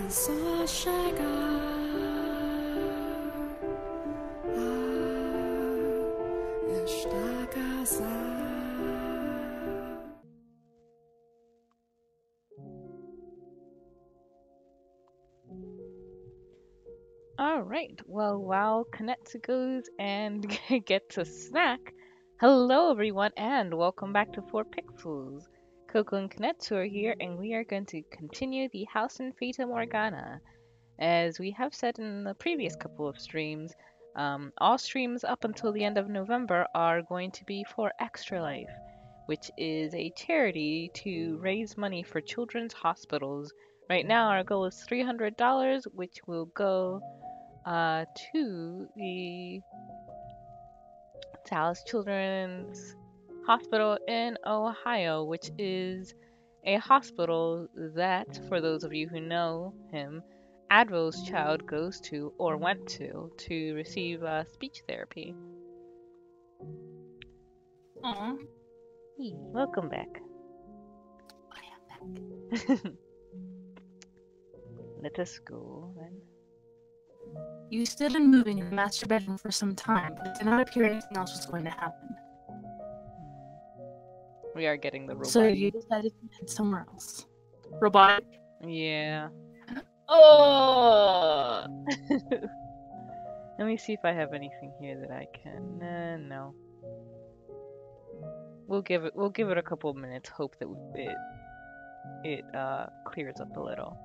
所晒干esta casa. Alright, well, while Kanetsu goes and gets a snack, hello everyone and welcome back to 4pixels. Coco and Kanetsu are here and we are going to continue the House in Fata Morgana. As we have said in the previous couple of streams, all streams up until the end of November are going to be for Extra Life, which is a charity to raise money for children's hospitals. Right now, our goal is $300, which will go to the Dallas Children's Hospital in Ohio, which is a hospital that, for those of you who know him, Advo's child goes to or went to receive speech therapy. Aw. Hey, welcome back. I am back. Let us go then. You stood unmoving in the master bedroom for some time, but it did not appear anything else was going to happen. We are getting the robot. So you decided to head somewhere else. Robotic? Yeah. Oh! Let me see if I have anything here that I can. No. We'll give it a couple of minutes. Hope that it clears up a little.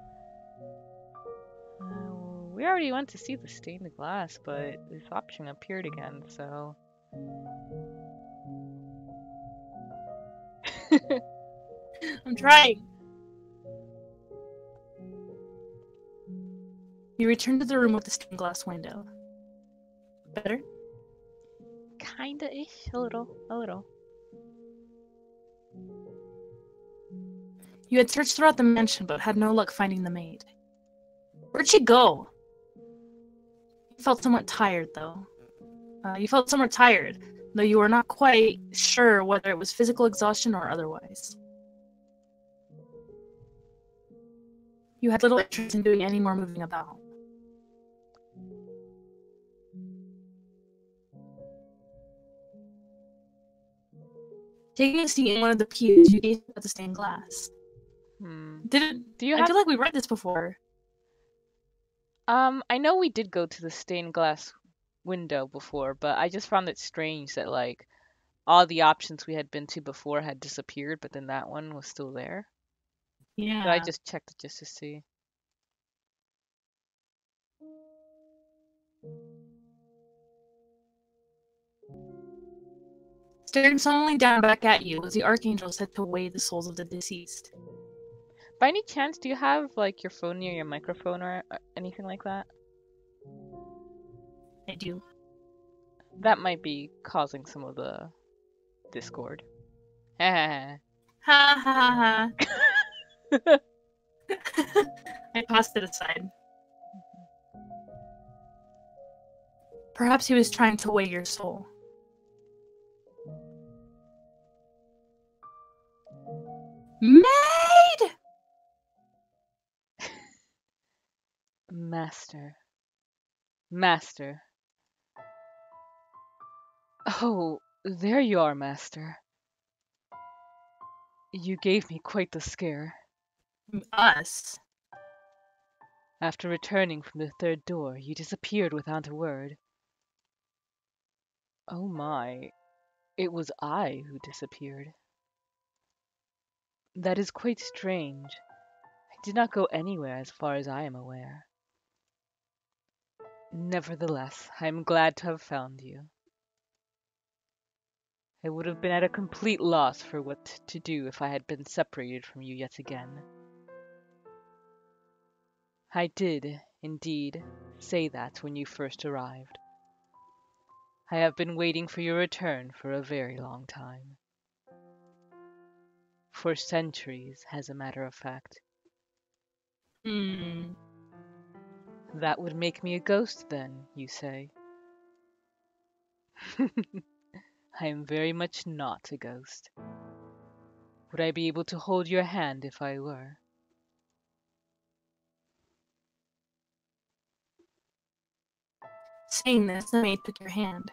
We already went to see the stained glass, but this option appeared again, so. I'm trying! You returned to the room with the stained glass window. Better? Kinda-ish. A little. You had searched throughout the mansion, but had no luck finding the maid. Where'd she go? You felt somewhat tired, though. Though you were not quite sure whether it was physical exhaustion or otherwise. You had little interest in doing any more moving about. Taking a seat in one of the pews, you gazed at the stained glass. I feel like we read this before. I know we did go to the stained glass window before, but I just found it strange that like all the options we had been to before had disappeared, but then that one was still there. Yeah. So I just checked it just to see. Staring solemnly down back at you was the archangel set to weigh the souls of the deceased. By any chance, do you have like your phone near your microphone or anything like that? I do. That might be causing some of the discord. Ha Ha ha ha. I tossed it aside. Perhaps he was trying to weigh your soul. Maid! Master. Oh, there you are, Master. You gave me quite the scare. Us? After returning from the third door, you disappeared without a word. Oh my, it was I who disappeared. That is quite strange. I did not go anywhere as far as I am aware. Nevertheless, I am glad to have found you. I would have been at a complete loss for what to do if I had been separated from you yet again. I did, indeed, say that when you first arrived. I have been waiting for your return for a very long time. For centuries, as a matter of fact. That would make me a ghost then, you say? I am very much not a ghost. Would I be able to hold your hand if I were? Saying this, the maid took your hand.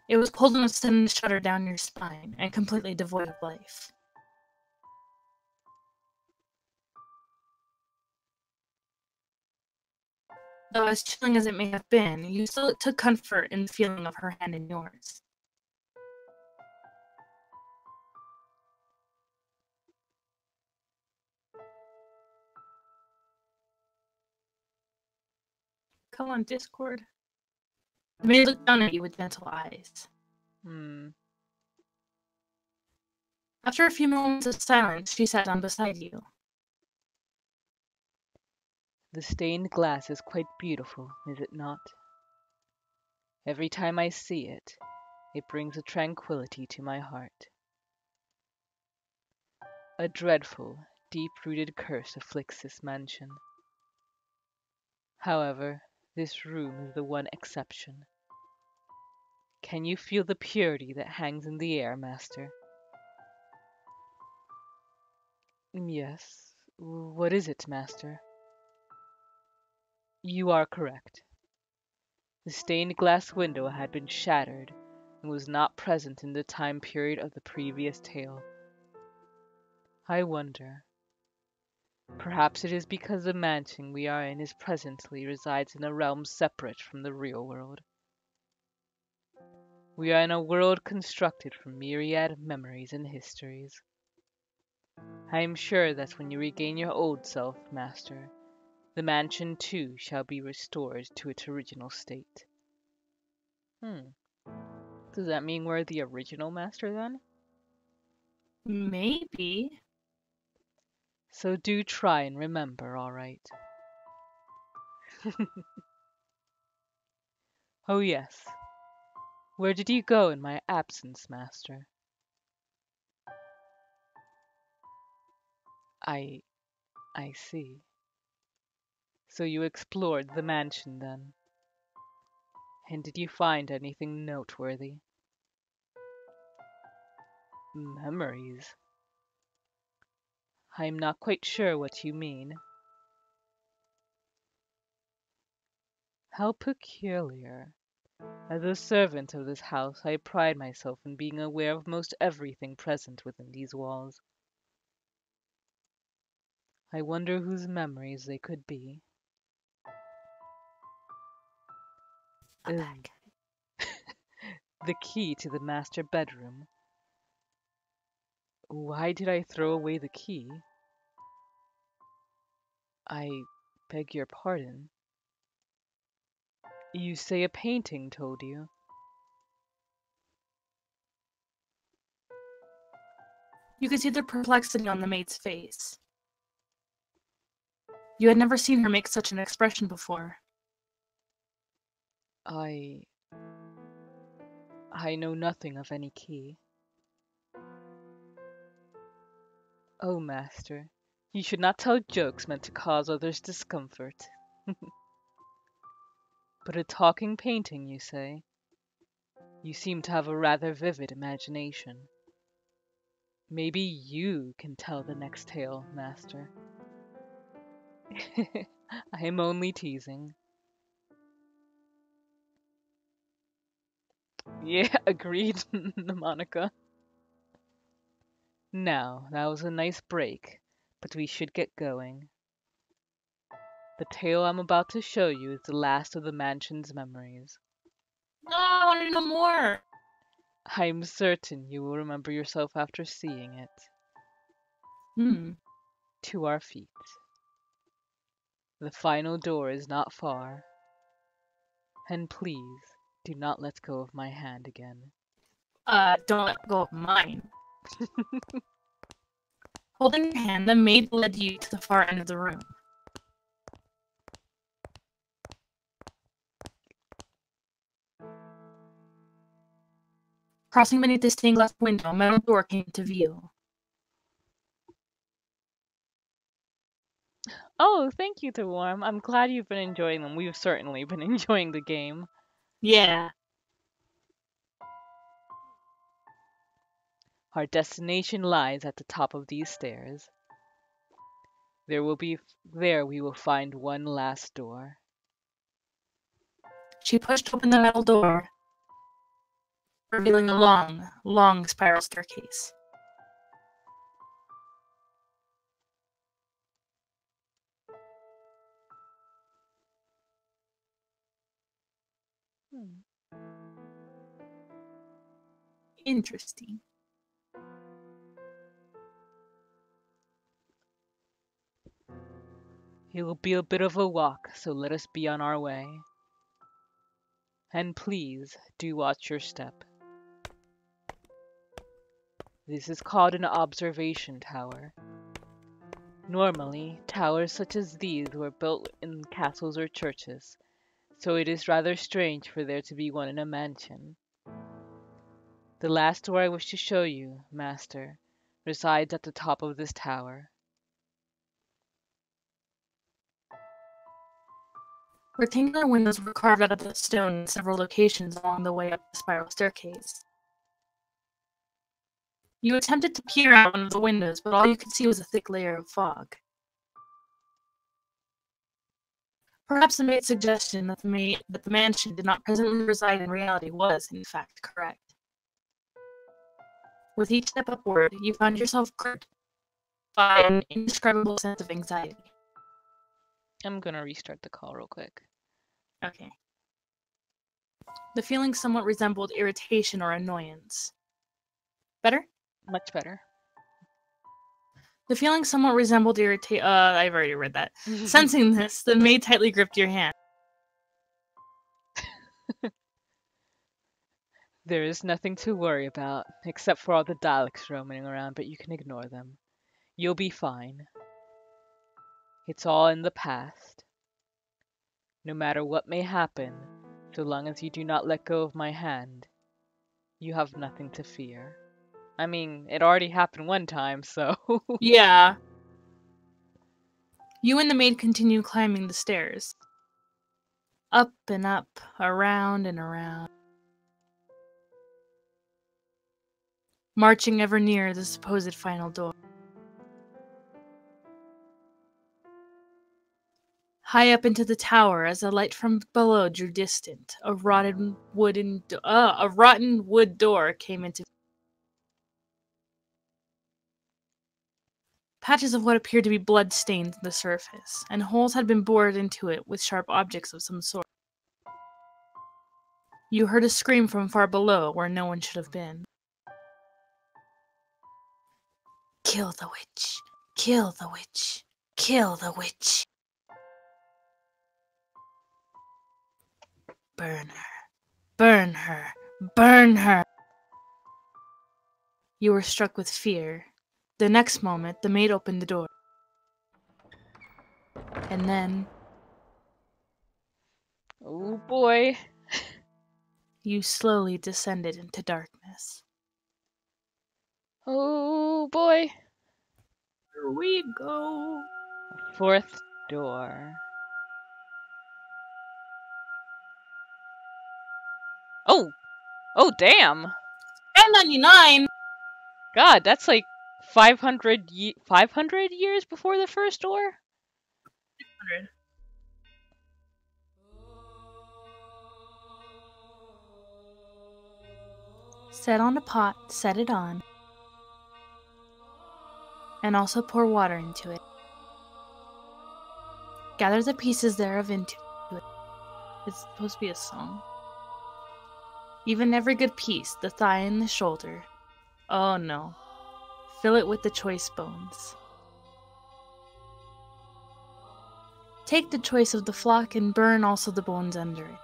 It was cold enough to send a shudder down your spine, and completely devoid of life. Though as chilling as it may have been, you still took comfort in the feeling of her hand in yours. Come on, Discord. The maid looked down at you with gentle eyes. After a few moments of silence, she sat down beside you. The stained glass is quite beautiful, is it not? Every time I see it, it brings a tranquility to my heart. A dreadful, deep-rooted curse afflicts this mansion. However, this room is the one exception. Can you feel the purity that hangs in the air, master? Yes. What is it, master? You are correct. The stained glass window had been shattered and was not present in the time period of the previous tale. I wonder. Perhaps it is because the mansion we are in presently resides in a realm separate from the real world. We are in a world constructed from myriad memories and histories. I am sure that when you regain your old self, master, the mansion too shall be restored to its original state. Does that mean we're the original master then? Maybe. So do try and remember, all right? Oh yes. Where did you go in my absence, master? I see. So you explored the mansion then? And did you find anything noteworthy? Memories? I'm not quite sure what you mean. How peculiar. As a servant of this house, I pride myself in being aware of most everything present within these walls. I wonder whose memories they could be. A bag. The key to the master bedroom. Why did I throw away the key? I beg your pardon. You say a painting told you. You could see the perplexity on the maid's face. You had never seen her make such an expression before. I know nothing of any key. Oh, master, you should not tell jokes meant to cause others discomfort. But a talking painting, you say? You seem to have a rather vivid imagination. Maybe you can tell the next tale, master. I am only teasing. Yeah, agreed, Monica. Now, that was a nice break, but we should get going. The tale I'm about to show you is the last of the mansion's memories. No, I want to know more. I'm certain you will remember yourself after seeing it. To our feet. The final door is not far. And please, do not let go of my hand again. Don't let go of mine. Holding your hand, the maid led you to the far end of the room. Crossing beneath the stained glass window, a metal door came into view. Oh, thank you, Warm. I'm glad you've been enjoying them. We've certainly been enjoying the game. Yeah. Our destination lies at the top of these stairs. There we will find one last door. She pushed open the metal door, revealing a long, long spiral staircase. Interesting. It will be a bit of a walk, so let us be on our way. And please, do watch your step. This is called an observation tower. Normally, towers such as these were built in castles or churches, so it is rather strange for there to be one in a mansion. The last door I wish to show you, Master, resides at the top of this tower. Rectangular windows were carved out of the stone in several locations along the way up the spiral staircase. You attempted to peer out one of the windows, but all you could see was a thick layer of fog. Perhaps the maid's suggestion that the mansion did not presently reside in reality was, in fact, correct. With each step upward, you found yourself gripped by an indescribable sense of anxiety. I'm gonna restart the call real quick. Okay. The feeling somewhat resembled irritation or annoyance. Better? Much better. The feeling somewhat resembled irritation. I've already read that. Sensing this, the maid tightly gripped your hand. There is nothing to worry about, except for all the Daleks roaming around, but you can ignore them. You'll be fine. It's all in the past. No matter what may happen, so long as you do not let go of my hand, you have nothing to fear. I mean, it already happened one time, so... Yeah. You and the maid continue climbing the stairs. Up and up, around and around. Marching ever nearer the supposed final door. High up into the tower, as the light from below drew distant, a rotten wood door came into. Patches of what appeared to be blood stained the surface, and holes had been bored into it with sharp objects of some sort. You heard a scream from far below, where no one should have been. Kill the witch! Kill the witch! Kill the witch! Burn her! Burn her! Burn her! You were struck with fear. The next moment, the maid opened the door. And then... Oh boy. You slowly descended into darkness. Oh boy. Here we go. Fourth door. Oh! Oh, damn! 1099! God, that's like 500 years before the first door? 600. Set on a pot, set it on. And also pour water into it. Gather the pieces thereof into it. It's supposed to be a song. Even every good piece, the thigh and the shoulder. Oh no. Fill it with the choice bones. Take the choice of the flock and burn also the bones under it.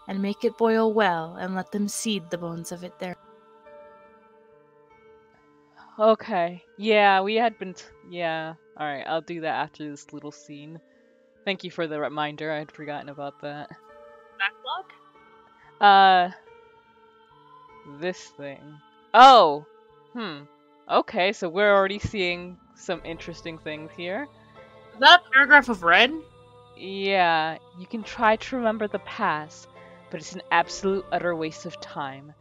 And make it boil well, and let them seed the bones of it there. Okay. Yeah, we had been... yeah. Alright, I'll do that after this little scene. Thank you for the reminder, I'd forgotten about that. Backlog? This thing. Oh! Okay, so we're already seeing some interesting things here. Is that a paragraph of red? Yeah, you can try to remember the past, but it's an absolute utter waste of time.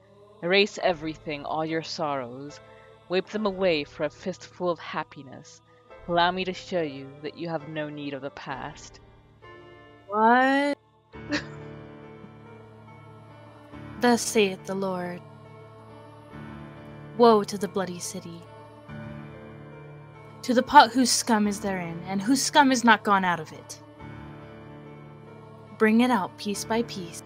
Erase everything, all your sorrows. Wipe them away for a fistful of happiness. Allow me to show you that you have no need of the past. What? Thus saith the Lord. Woe to the bloody city, to the pot whose scum is therein, and whose scum is not gone out of it. Bring it out piece by piece.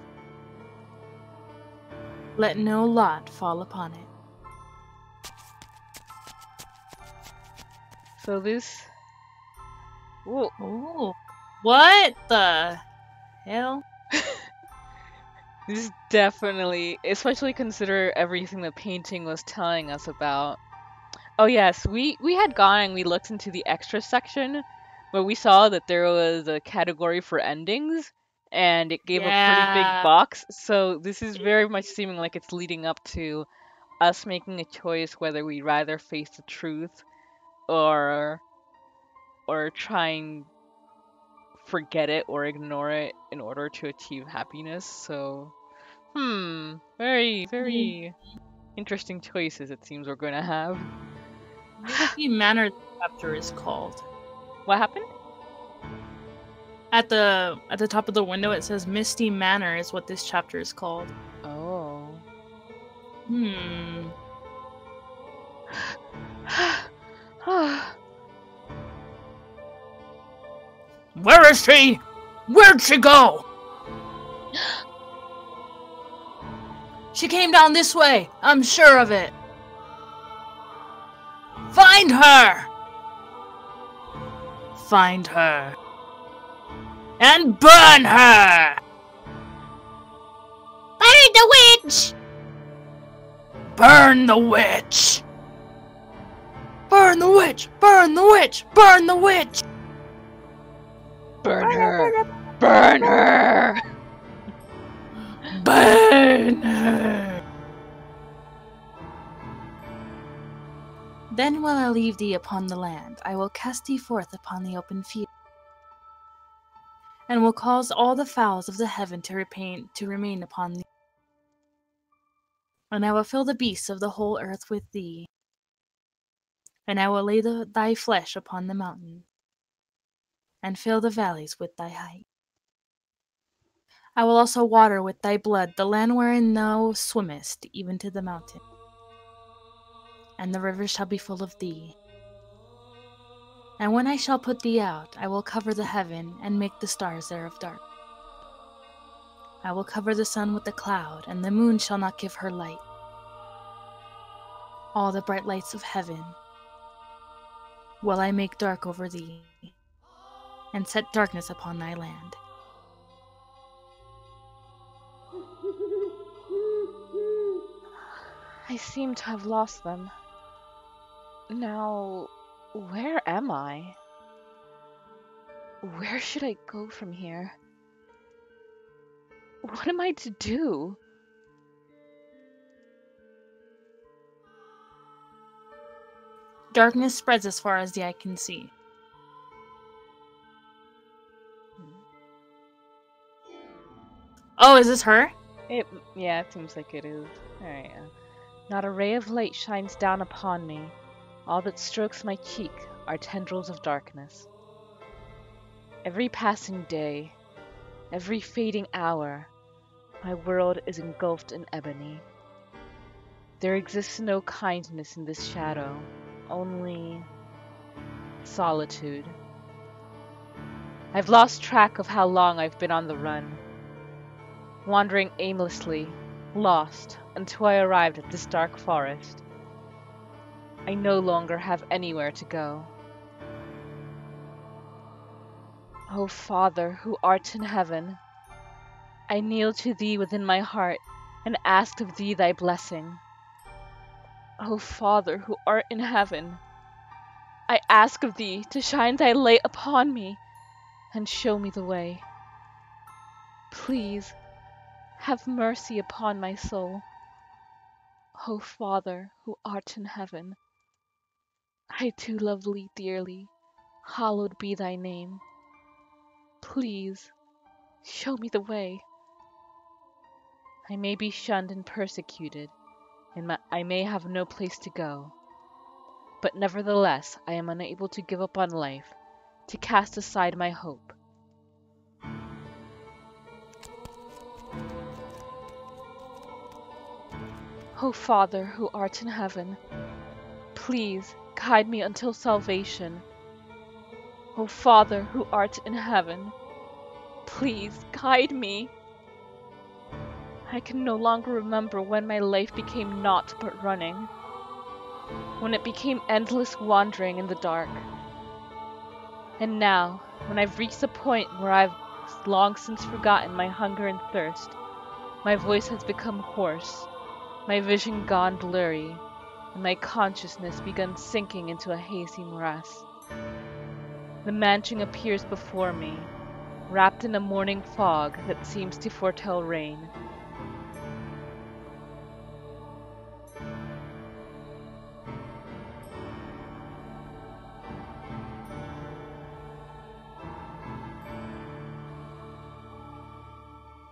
Let no lot fall upon it. So this... Whoa. Oh, what the hell? This definitely, especially consider everything the painting was telling us about. Oh yes, we had gone and we looked into the extra section where we saw that there was a category for endings and it gave a pretty big Yeah. box. So this is very much seeming like it's leading up to us making a choice whether we'd rather face the truth or try and forget it or ignore it in order to achieve happiness. So, very, very interesting choices it seems we're going to have. Misty Manor chapter is called. What happened? At the top of the window it says Misty Manor is what this chapter is called. Oh. Where is she? Where'd she go? She came down this way, I'm sure of it. Find her! Find her. And burn her! Burn the witch! Burn the witch! Burn the witch! Burn the witch! Burn the witch! Burn her! Burn her! Burn her! Then will I leave thee upon the land, I will cast thee forth upon the open field, and will cause all the fowls of the heaven to remain upon thee. And I will fill the beasts of the whole earth with thee, and I will lay thy flesh upon the mountain, and fill the valleys with thy height. I will also water with thy blood the land wherein thou swimmest, even to the mountain, and the rivers shall be full of thee. And when I shall put thee out, I will cover the heaven, and make the stars thereof dark. I will cover the sun with a cloud, and the moon shall not give her light. All the bright lights of heaven will I make dark over thee, and set darkness upon thy land. I seem to have lost them. Now, where am I? Where should I go from here? What am I to do? Darkness spreads as far as the eye can see. Oh, is this her? Yeah, it seems like it is. Alright. Not a ray of light shines down upon me. All that strokes my cheek are tendrils of darkness. Every passing day, every fading hour, my world is engulfed in ebony. There exists no kindness in this shadow, only solitude. I've lost track of how long I've been on the run, wandering aimlessly, lost, until I arrived at this dark forest. I no longer have anywhere to go. O Father, who art in heaven, I kneel to thee within my heart and ask of thee thy blessing. O Father, who art in heaven, I ask of thee to shine thy light upon me and show me the way. Please, have mercy upon my soul. O Father, who art in heaven, I too love thee dearly. Hallowed be thy name. Please, show me the way. I may be shunned and persecuted, and I may have no place to go, but nevertheless I am unable to give up on life, to cast aside my hope. O Father, who art in heaven, please guide me until salvation. O Father, who art in heaven, please guide me. I can no longer remember when my life became naught but running, when it became endless wandering in the dark. And now, when I've reached the point where I've long since forgotten my hunger and thirst, my voice has become hoarse, my vision gone blurry, and my consciousness begun sinking into a hazy morass. The mansion appears before me, wrapped in a morning fog that seems to foretell rain.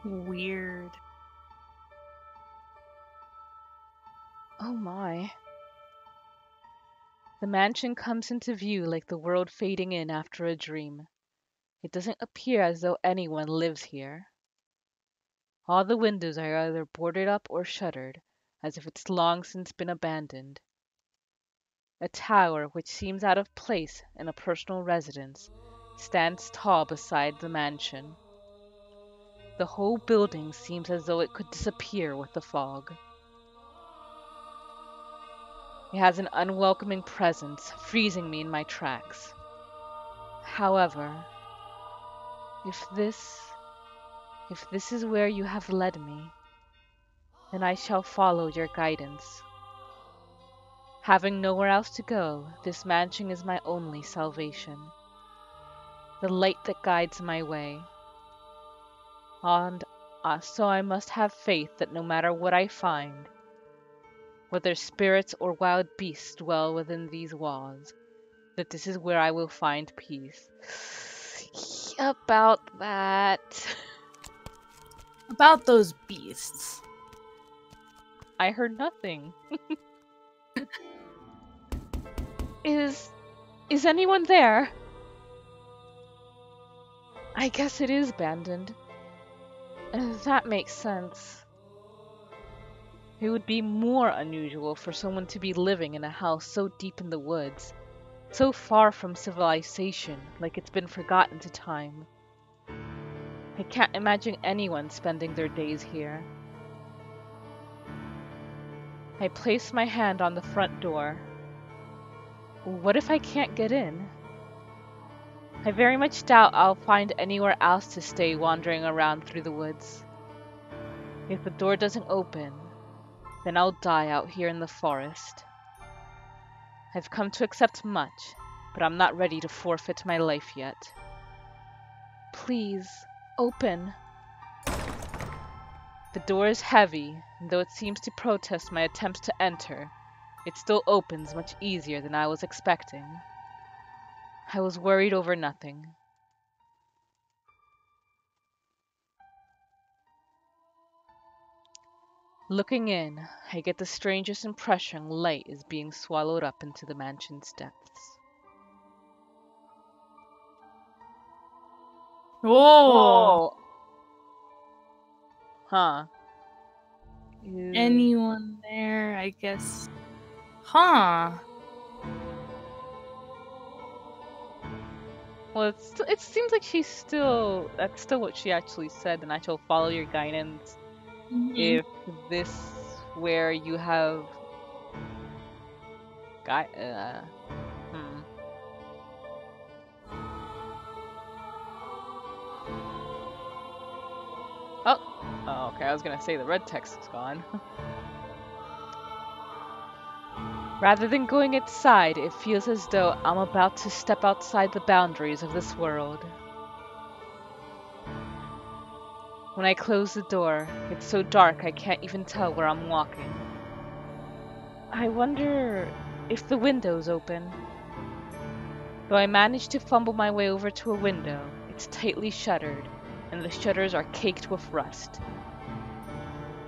Weird. Oh my. The mansion comes into view like the world fading in after a dream. It doesn't appear as though anyone lives here. All the windows are either boarded up or shuttered, as if it's long since been abandoned. A tower, which seems out of place in a personal residence, stands tall beside the mansion. The whole building seems as though it could disappear with the fog. It has an unwelcoming presence, freezing me in my tracks. However, if this is where you have led me, then I shall follow your guidance. Having nowhere else to go, this mansion is my only salvation, the light that guides my way. And so I must have faith that no matter what I find, whether spirits or wild beasts dwell within these walls, that this is where I will find peace. About that. About those beasts. I heard nothing. Is anyone there? I guess it is abandoned. That makes sense. It would be more unusual for someone to be living in a house so deep in the woods, so far from civilization, like it's been forgotten to time. I can't imagine anyone spending their days here. I place my hand on the front door. What if I can't get in? I very much doubt I'll find anywhere else to stay wandering around through the woods. If the door doesn't open, then I'll die out here in the forest. I've come to accept much, but I'm not ready to forfeit my life yet. Please, open. The door is heavy, and though it seems to protest my attempts to enter, it still opens much easier than I was expecting. I was worried over nothing. Looking in, I get the strangest impression light is being swallowed up into the mansion's depths. Oh! Whoa! Huh. Ew. Anyone there, I guess. Huh. Well, it seems like that's still what she actually said, and I shall follow your guidance. Mhm. If this where you have guy oh, okay, I was gonna say the red text is gone. Rather than going inside, it feels as though I'm about to step outside the boundaries of this world. When I close the door, it's so dark I can't even tell where I'm walking. I wonder if the window's open. Though I manage to fumble my way over to a window, it's tightly shuttered, and the shutters are caked with rust.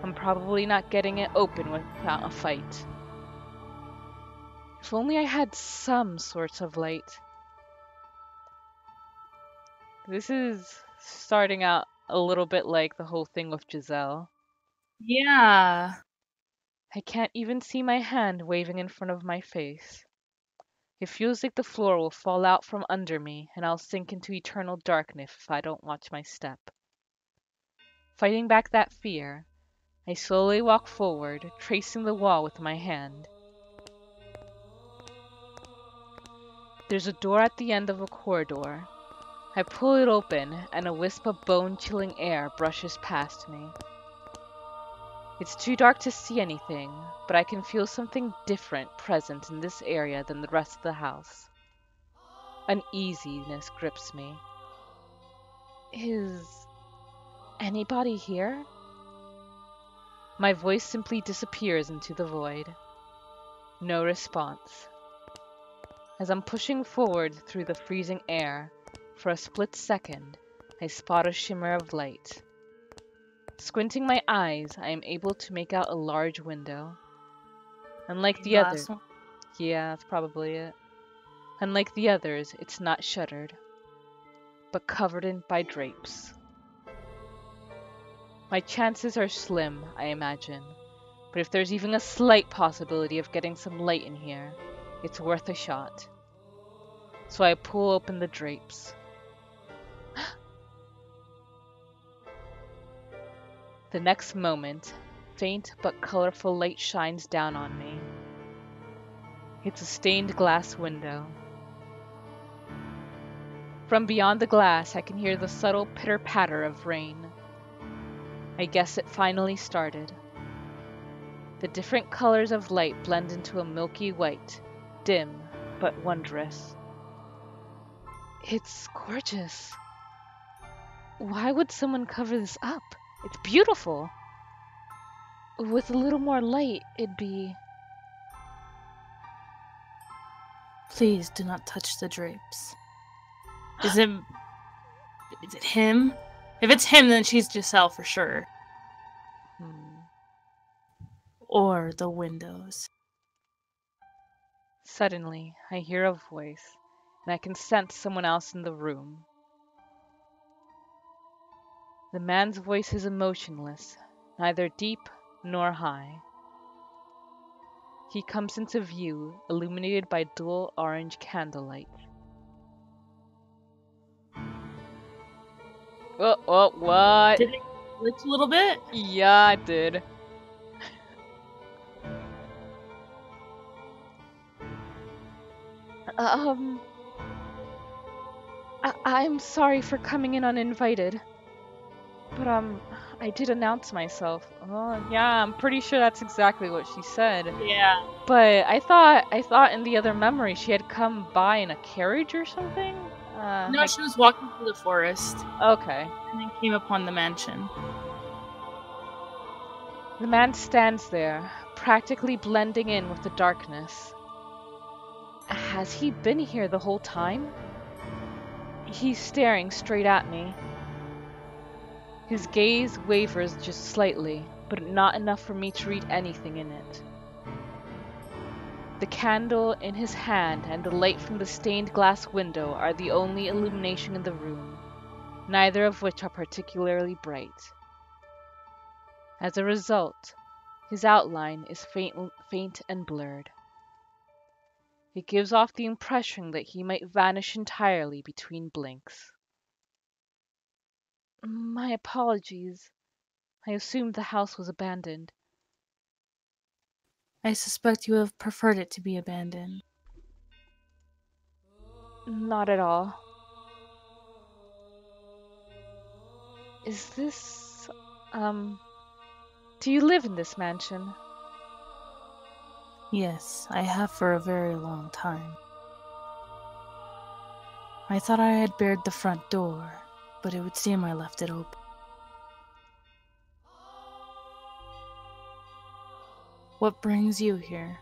I'm probably not getting it open without a fight. If only I had some sorts of light. This is starting out a little bit like the whole thing with Giselle. Yeah. I can't even see my hand waving in front of my face. It feels like the floor will fall out from under me and I'll sink into eternal darkness if I don't watch my step. Fighting back that fear, I slowly walk forward, tracing the wall with my hand. There's a door at the end of a corridor. I pull it open and a wisp of bone-chilling air brushes past me. It's too dark to see anything, but I can feel something different present in this area than the rest of the house. Uneasiness grips me. Is anybody here? My voice simply disappears into the void. No response. As I'm pushing forward through the freezing air, for a split second, I spot a shimmer of light. Squinting my eyes, I am able to make out a large window. Unlike the other, Glass one. yeah, that's probably it. Unlike the others, it's not shuttered, but covered in by drapes. My chances are slim, I imagine, but if there's even a slight possibility of getting some light in here, it's worth a shot. So I pull open the drapes. The next moment, faint but colorful light shines down on me. It's a stained glass window. From beyond the glass, I can hear the subtle pitter-patter of rain. I guess it finally started. The different colors of light blend into a milky white, dim but wondrous. It's gorgeous. Why would someone cover this up? It's beautiful. With a little more light, it'd be... Please do not touch the drapes. Is it him? If it's him, then she's Giselle for sure. Or the windows. Suddenly, I hear a voice, and I can sense someone else in the room. The man's voice is emotionless, neither deep nor high. He comes into view, illuminated by dual orange candlelight. Oh, what? Did it glitch a little bit? Yeah, I did. I'm sorry for coming in uninvited. But, I did announce myself. Oh, yeah, I'm pretty sure that's exactly what she said. Yeah. But I thought in the other memory she had come by in a carriage or something? No, she was walking through the forest. Okay. And then came upon the mansion. The man stands there, practically blending in with the darkness. Has he been here the whole time? He's staring straight at me. His gaze wavers just slightly, but not enough for me to read anything in it. The candle in his hand and the light from the stained glass window are the only illumination in the room, neither of which are particularly bright. As a result, his outline is faint and blurred. It gives off the impression that he might vanish entirely between blinks. My apologies. I assumed the house was abandoned. I suspect you have preferred it to be abandoned. Not at all. Is this, do you live in this mansion? Yes, I have for a very long time. I thought I had barred the front door, but it would seem I left it open. What brings you here?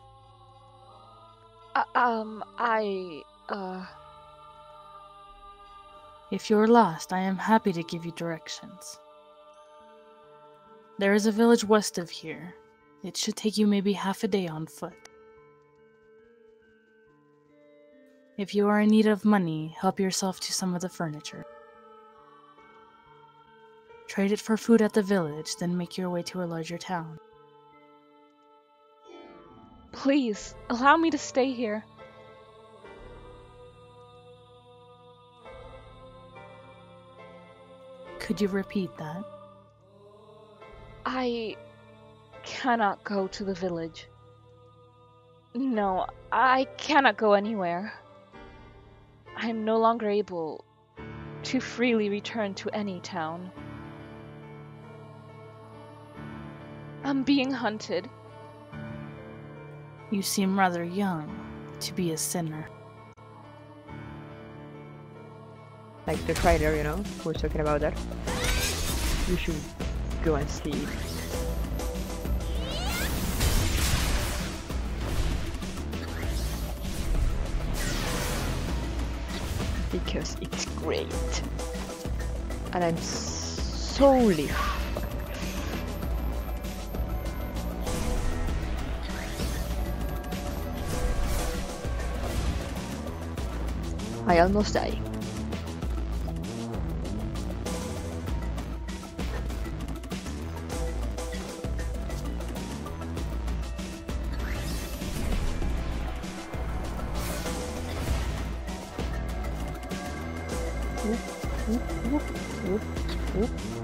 If you're lost, I am happy to give you directions. There is a village west of here. It should take you maybe half a day on foot. If you are in need of money, help yourself to some of the furniture. Trade it for food at the village, then make your way to a larger town. Please, allow me to stay here. Could you repeat that? I cannot go to the village. No, I cannot go anywhere. I am no longer able to freely return to any town. I'm being hunted. You seem rather young to be a sinner. Like the trailer, you know, we're talking about that. You should go and sleep. Because it's great. And I'm solely I almost die. Whoop, whoop, whoop, whoop, whoop.